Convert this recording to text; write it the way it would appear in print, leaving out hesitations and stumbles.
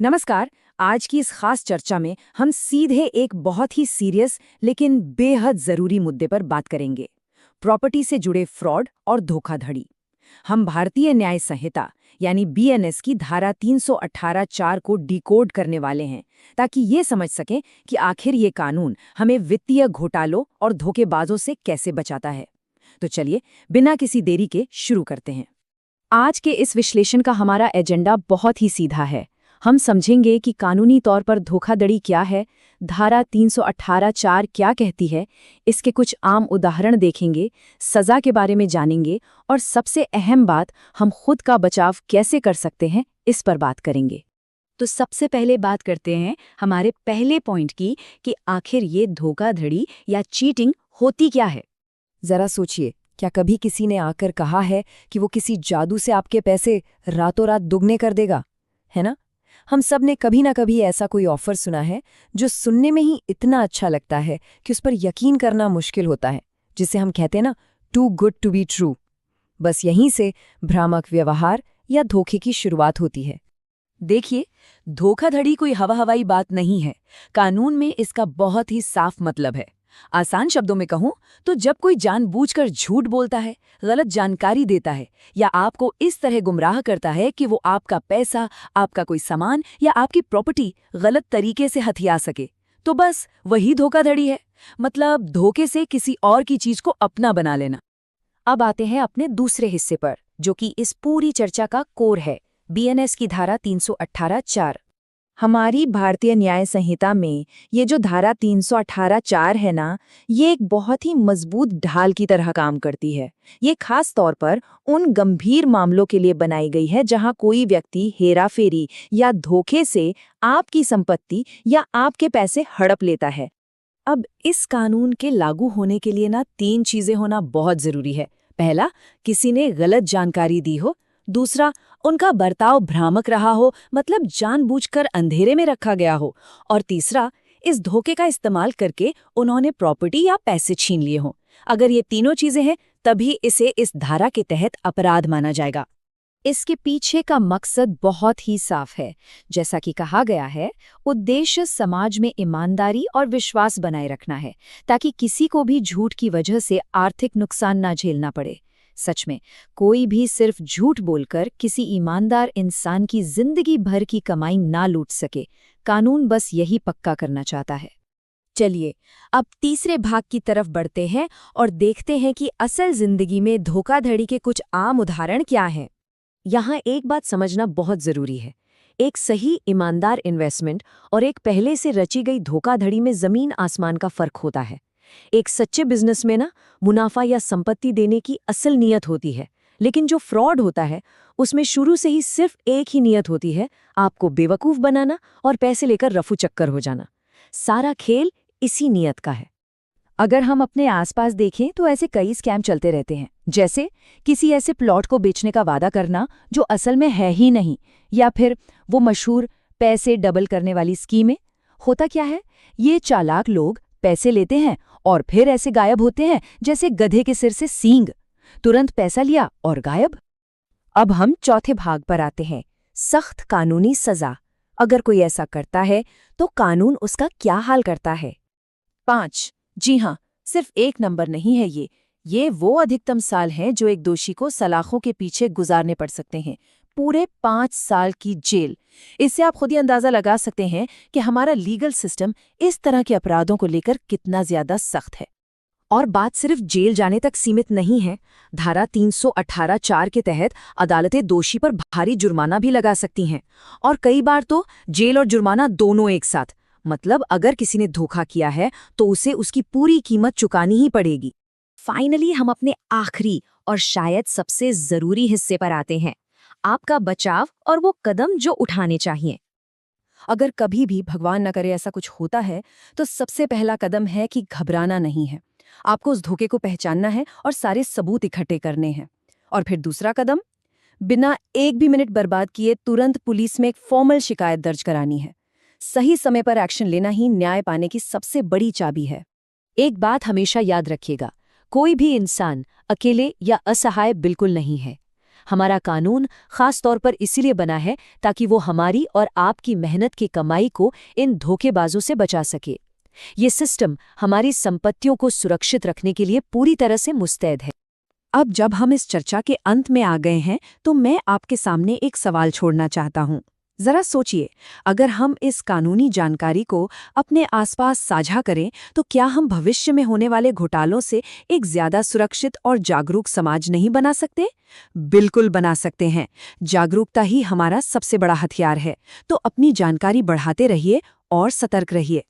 नमस्कार। आज की इस खास चर्चा में हम सीधे एक बहुत ही सीरियस लेकिन बेहद जरूरी मुद्दे पर बात करेंगे। प्रॉपर्टी से जुड़े फ्रॉड और धोखाधड़ी। हम भारतीय न्याय संहिता यानी बीएनएस की धारा 318(4) को डिकोड करने वाले हैं, ताकि ये समझ सकें कि आखिर ये कानून हमें वित्तीय घोटालों और धोखेबाजों से कैसे बचाता है। तो चलिए, बिना किसी देरी के शुरू करते हैं। आज के इस विश्लेषण का हमारा एजेंडा बहुत ही सीधा है। हम समझेंगे कि कानूनी तौर पर धोखाधड़ी क्या है, धारा 318(4) क्या कहती है, इसके कुछ आम उदाहरण देखेंगे, सजा के बारे में जानेंगे और सबसे अहम बात, हम खुद का बचाव कैसे कर सकते हैं, इस पर बात करेंगे। तो सबसे पहले बात करते हैं हमारे पहले पॉइंट की कि आखिर ये धोखाधड़ी या चीटिंग होती क्या है। जरा सोचिए, क्या कभी किसी ने आकर कहा है कि वो किसी जादू से आपके पैसे रातों रात दुगने कर देगा, है ना? हम सब ने कभी ना कभी ऐसा कोई ऑफर सुना है जो सुनने में ही इतना अच्छा लगता है कि उस पर यकीन करना मुश्किल होता है, जिसे हम कहते हैं ना, too good to be true. बस यहीं से भ्रामक व्यवहार या धोखे की शुरुआत होती है। देखिए, धोखाधड़ी कोई हवा-हवाई बात नहीं है। कानून में इसका बहुत ही साफ मतलब है। आसान शब्दों में कहूं तो जब कोई जानबूझकर झूठ बोलता है, गलत जानकारी देता है या आपको इस तरह गुमराह करता है कि वो आपका पैसा, आपका कोई सामान या आपकी प्रॉपर्टी गलत तरीके से हथिया सके, तो बस वही धोखाधड़ी है। मतलब धोखे से किसी और की चीज को अपना बना लेना। अब आते हैं अपने दूसरे हिस्से पर, जो कि इस पूरी चर्चा का कोर है, बीएनएस की धारा 318(4। हमारी भारतीय न्याय संहिता में ये जो धारा 318(4 है ना, ये एक बहुत ही मजबूत ढाल की तरह काम करती है। ये खास तौर पर उन गंभीर मामलों के लिए बनाई गई है जहां कोई व्यक्ति हेराफेरी या धोखे से आपकी संपत्ति या आपके पैसे हड़प लेता है। अब इस कानून के लागू होने के लिए ना 3 चीजें होना बहुत जरूरी है। पहला, किसी ने गलत जानकारी दी हो। दूसरा, उनका बर्ताव भ्रामक रहा हो, मतलब जानबूझकर अंधेरे में रखा गया हो। और तीसरा, इस धोखे का इस्तेमाल करके उन्होंने प्रॉपर्टी या पैसे छीन लिए हों। अगर ये तीनों चीजें हैं, तभी इसे इस धारा के तहत अपराध माना जाएगा। इसके पीछे का मकसद बहुत ही साफ है। जैसा कि कहा गया है, उद्देश्य समाज में ईमानदारी और विश्वास बनाए रखना है, ताकि किसी को भी झूठ की वजह से आर्थिक नुकसान ना झेलना पड़े। सच में, कोई भी सिर्फ झूठ बोलकर किसी ईमानदार इंसान की जिंदगी भर की कमाई ना लूट सके। कानून बस यही पक्का करना चाहता है। चलिए, अब तीसरे भाग की तरफ बढ़ते हैं और देखते हैं कि असल जिंदगी में धोखाधड़ी के कुछ आम उदाहरण क्या हैं। यहाँ एक बात समझना बहुत जरूरी है। एक सही ईमानदार इन्वेस्टमेंट और एक पहले से रची गई धोखाधड़ी में जमीन आसमान का फर्क होता है। एक सच्चे बिजनेस में ना मुनाफा या संपत्ति देने की असल नीयत होती है, लेकिन जो फ्रॉड होता है उसमें शुरू से ही सिर्फ एक ही नीयत होती है, आपको बेवकूफ बनाना और पैसे लेकर रफू चक्कर हो जाना। सारा खेल इसी नीयत का है। अगर हम अपने आसपास देखें तो ऐसे कई स्कैम चलते रहते हैं, जैसे किसी ऐसे प्लॉट को बेचने का वादा करना जो असल में है ही नहीं, या फिर वो मशहूर पैसे डबल करने वाली स्कीमें। होता क्या है, ये चालाक लोग पैसे लेते हैं और फिर ऐसे गायब होते हैं जैसे गधे के सिर से सींग। तुरंत पैसा लिया और गायब। अब हम चौथे भाग पर आते हैं, सख्त कानूनी सजा। अगर कोई ऐसा करता है तो कानून उसका क्या हाल करता है। 5, जी हाँ, सिर्फ 1 नंबर नहीं है ये वो अधिकतम साल हैं जो एक दोषी को सलाखों के पीछे गुजारने पड़ सकते हैं। पूरे 5 साल की जेल। इससे आप खुद ही अंदाजा लगा सकते हैं कि हमारा लीगल सिस्टम इस तरह के अपराधों को लेकर कितना ज्यादा सख्त है। और बात सिर्फ जेल जाने तक सीमित नहीं है। धारा 318(4) के तहत अदालतें दोषी पर भारी जुर्माना भी लगा सकती हैं, और कई बार तो जेल और जुर्माना दोनों एक साथ। मतलब अगर किसी ने धोखा किया है तो उसे उसकी पूरी कीमत चुकानी ही पड़ेगी। फाइनली हम अपने आखिरी और शायद सबसे जरूरी हिस्से पर आते हैं, आपका बचाव और वो कदम जो उठाने चाहिए। अगर कभी भी भगवान न करे ऐसा कुछ होता है, तो सबसे पहला कदम है कि घबराना नहीं है। आपको उस धोखे को पहचानना है और सारे सबूत इकट्ठे करने हैं। और फिर दूसरा कदम, बिना एक भी मिनट बर्बाद किए तुरंत पुलिस में एक फॉर्मल शिकायत दर्ज करानी है। सही समय पर एक्शन लेना ही न्याय पाने की सबसे बड़ी चाबी है। एक बात हमेशा याद रखिएगा, कोई भी इंसान अकेले या असहाय बिल्कुल नहीं है। हमारा कानून खास तौर पर इसीलिए बना है ताकि वो हमारी और आपकी मेहनत की कमाई को इन धोखेबाजों से बचा सके। ये सिस्टम हमारी संपत्तियों को सुरक्षित रखने के लिए पूरी तरह से मुस्तैद है। अब जब हम इस चर्चा के अंत में आ गए हैं तो मैं आपके सामने एक सवाल छोड़ना चाहता हूँ। जरा सोचिए, अगर हम इस कानूनी जानकारी को अपने आसपास साझा करें तो क्या हम भविष्य में होने वाले घोटालों से एक ज्यादा सुरक्षित और जागरूक समाज नहीं बना सकते? बिल्कुल बना सकते हैं। जागरूकता ही हमारा सबसे बड़ा हथियार है। तो अपनी जानकारी बढ़ाते रहिए और सतर्क रहिए।